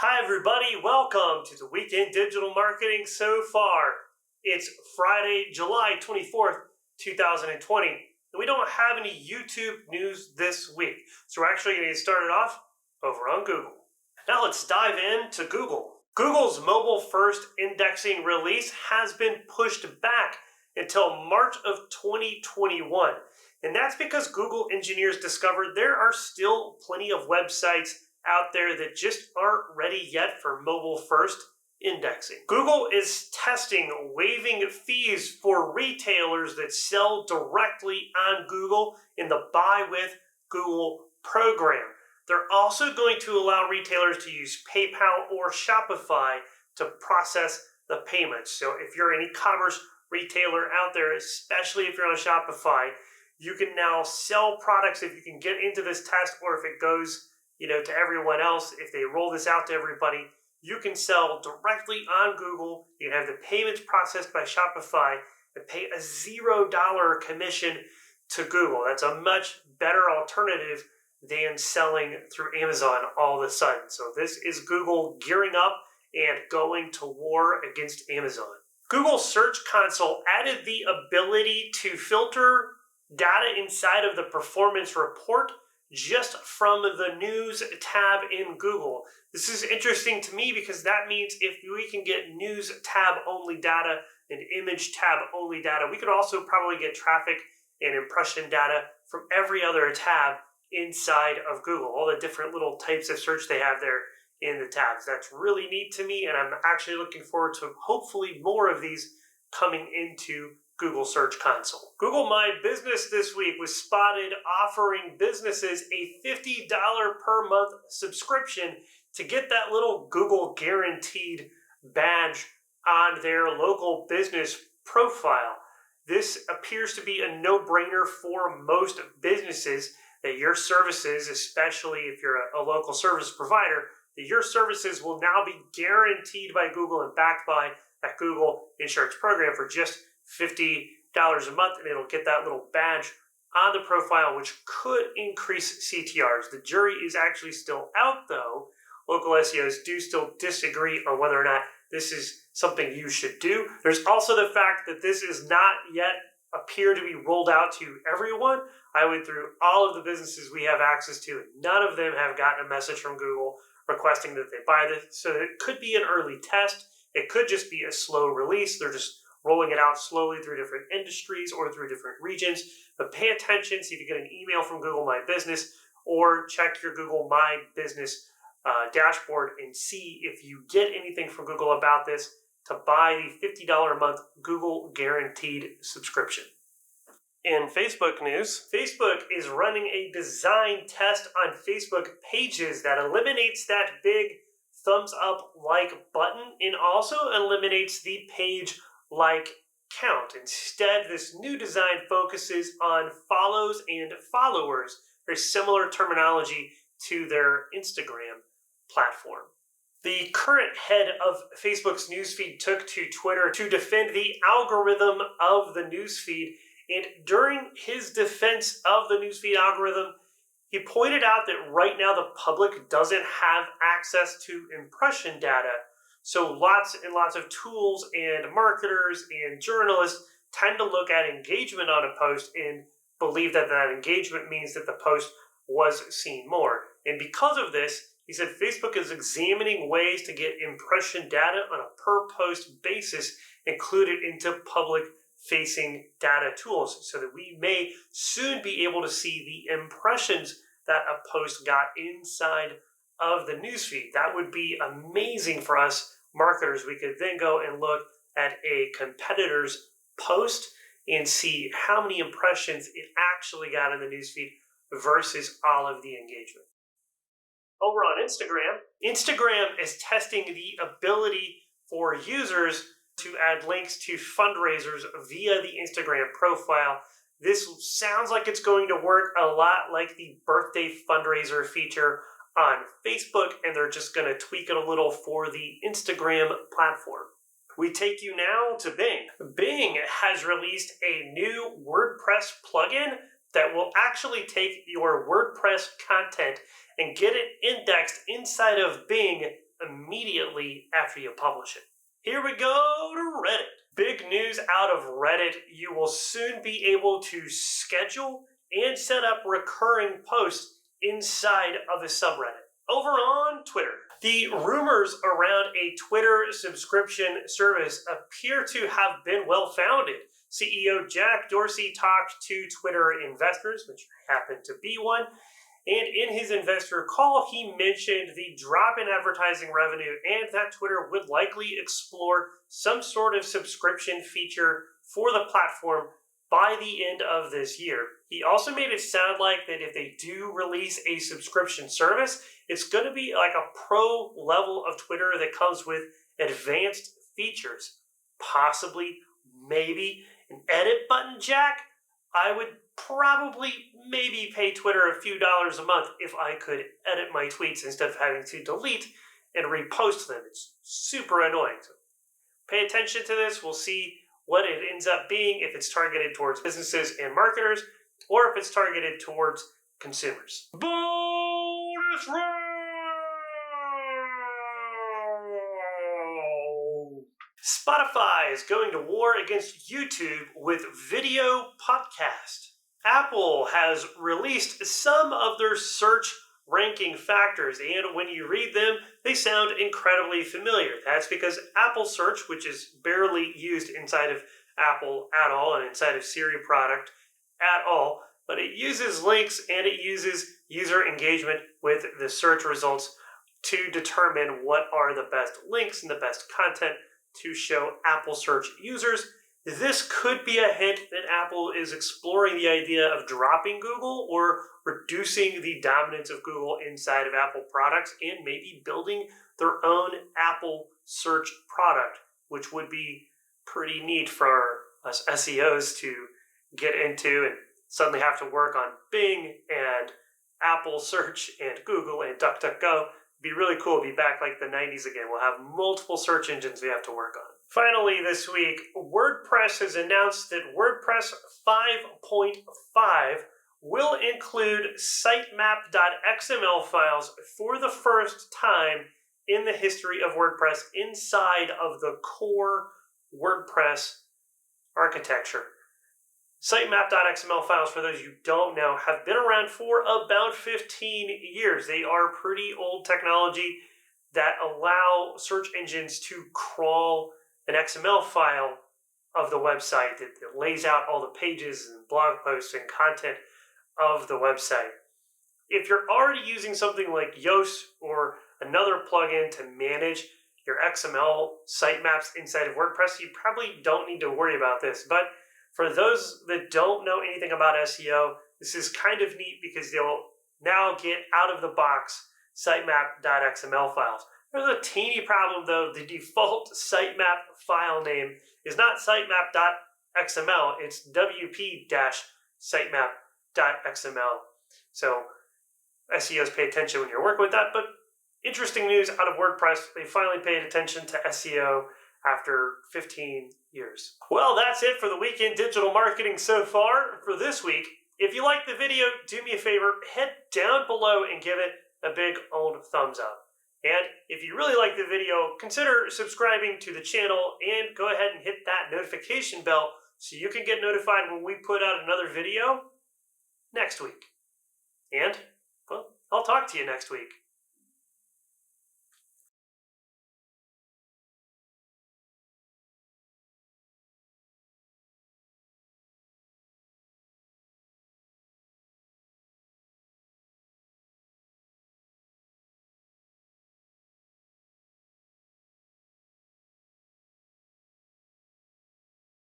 Hi everybody, welcome to the Weekend Digital Marketing So Far. It's Friday, July 24th, 2020, and we don't have any YouTube news this week. So we're actually going to get started off over on Google. Now let's dive into Google. Google's mobile first indexing release has been pushed back until March of 2021. And that's because Google engineers discovered there are still plenty of websites out there that just aren't ready yet for mobile first indexing. Google is testing waiving fees for retailers that sell directly on Google in the Buy with Google program. They're also going to allow retailers to use PayPal or Shopify to process the payments. So if you're an e-commerce retailer out there, especially if you're on Shopify, you can now sell products if you can get into this test, or if it goes to everyone else, if they roll this out to everybody, you can sell directly on Google. You can have the payments processed by Shopify and pay a $0 commission to Google. That's a much better alternative than selling through Amazon all of a sudden. So this is Google gearing up and going to war against Amazon. Google Search Console added the ability to filter data inside of the performance report just from the news tab in Google. This is interesting to me because that means if we can get news tab only data and image tab only data, we could also probably get traffic and impression data from every other tab inside of Google, all the different little types of search they have there in the tabs. That's really neat to me, and I'm actually looking forward to hopefully more of these coming into Google Search Console. Google My Business this week was spotted offering businesses a $50 per month subscription to get that little Google guaranteed badge on their local business profile. This appears to be a no-brainer for most businesses, that your services, especially if you're a local service provider, that your services will now be guaranteed by Google and backed by that Google insurance program for just $50 a month, and it'll get that little badge on the profile, which could increase CTRs. The jury is actually still out, though. Local SEOs do still disagree on whether or not this is something you should do. There's also the fact that this is not yet appear to be rolled out to everyone. I went through all of the businesses we have access to, and none of them have gotten a message from Google requesting that they buy this. So it could be an early test. It could just be a slow release. They're just rolling it out slowly through different industries or through different regions. But pay attention, see if you get an email from Google My Business, or check your Google My Business dashboard and see if you get anything from Google about this to buy the $50 a month Google guaranteed subscription. In Facebook news, Facebook is running a design test on Facebook pages that eliminates that big thumbs up like button and also eliminates the page like count. Instead, this new design focuses on follows and followers, very similar terminology to their Instagram platform. The current head of Facebook's newsfeed took to Twitter to defend the algorithm of the newsfeed, and during his defense of the newsfeed algorithm, he pointed out that right now the public doesn't have access to impression data. So lots and lots of tools and marketers and journalists tend to look at engagement on a post and believe that that engagement means that the post was seen more. And because of this, he said Facebook is examining ways to get impression data on a per post basis included into public-facing data tools so that we may soon be able to see the impressions that a post got inside of the newsfeed. That would be amazing for us marketers. We could then go and look at a competitor's post and see how many impressions it actually got in the newsfeed versus all of the engagement. Over on Instagram, Instagram is testing the ability for users to add links to fundraisers via the Instagram profile. This sounds like it's going to work a lot like the birthday fundraiser feature on Facebook, and they're just going to tweak it a little for the Instagram platform. We take you now to Bing. Bing has released a new WordPress plugin that will actually take your WordPress content and get it indexed inside of Bing immediately after you publish it. Here we go to Reddit. Big news out of Reddit. You will soon be able to schedule and set up recurring posts inside of a subreddit. Over on Twitter, the rumors around a Twitter subscription service appear to have been well-founded. CEO Jack Dorsey talked to Twitter investors, which happened to be one, and in his investor call, he mentioned the drop in advertising revenue and that Twitter would likely explore some sort of subscription feature for the platform by the end of this year. He also made it sound like that if they do release a subscription service, it's going to be like a pro level of Twitter that comes with advanced features. Possibly, maybe an edit button, Jack? I would probably maybe pay Twitter a few dollars a month if I could edit my tweets instead of having to delete and repost them. It's super annoying. So pay attention to this. We'll see what it ends up being, if it's targeted towards businesses and marketers, or if it's targeted towards consumers. Bonus round! Spotify is going to war against YouTube with video podcast. Apple has released some of their search ranking factors, and when you read them, they sound incredibly familiar. That's because Apple Search, which is barely used inside of Apple at all and inside of Siri product at all, but it uses links and it uses user engagement with the search results to determine what are the best links and the best content to show Apple Search users. This could be a hint that Apple is exploring the idea of dropping Google or reducing the dominance of Google inside of Apple products and maybe building their own Apple Search product, which would be pretty neat for us SEOs to get into and suddenly have to work on Bing and Apple Search and Google and DuckDuckGo. It'd be really cool to be back like the 90s again. We'll have multiple search engines we have to work on. Finally this week, WordPress has announced that WordPress 5.5 will include sitemap.xml files for the first time in the history of WordPress inside of the core WordPress architecture. Sitemap.xml files, for those you don't know, have been around for about 15 years. They are pretty old technology that allow search engines to crawl an XML file of the website that lays out all the pages and blog posts and content of the website. If you're already using something like Yoast or another plugin to manage your XML sitemaps inside of WordPress, you probably don't need to worry about this. But for those that don't know anything about SEO, this is kind of neat because they'll now get out of the box sitemap.xml files. There's a teeny problem though. The default sitemap file name is not sitemap.xml, it's wp-sitemap.xml. So SEOs pay attention when you're working with that, but interesting news out of WordPress. They finally paid attention to SEO after 15 years. Well, that's it for the weekend digital marketing so far for this week. If you liked the video, do me a favor, head down below and give it a big old thumbs up. And if you really like the video, consider subscribing to the channel and go ahead and hit that notification bell so you can get notified when we put out another video next week. And, well, I'll talk to you next week.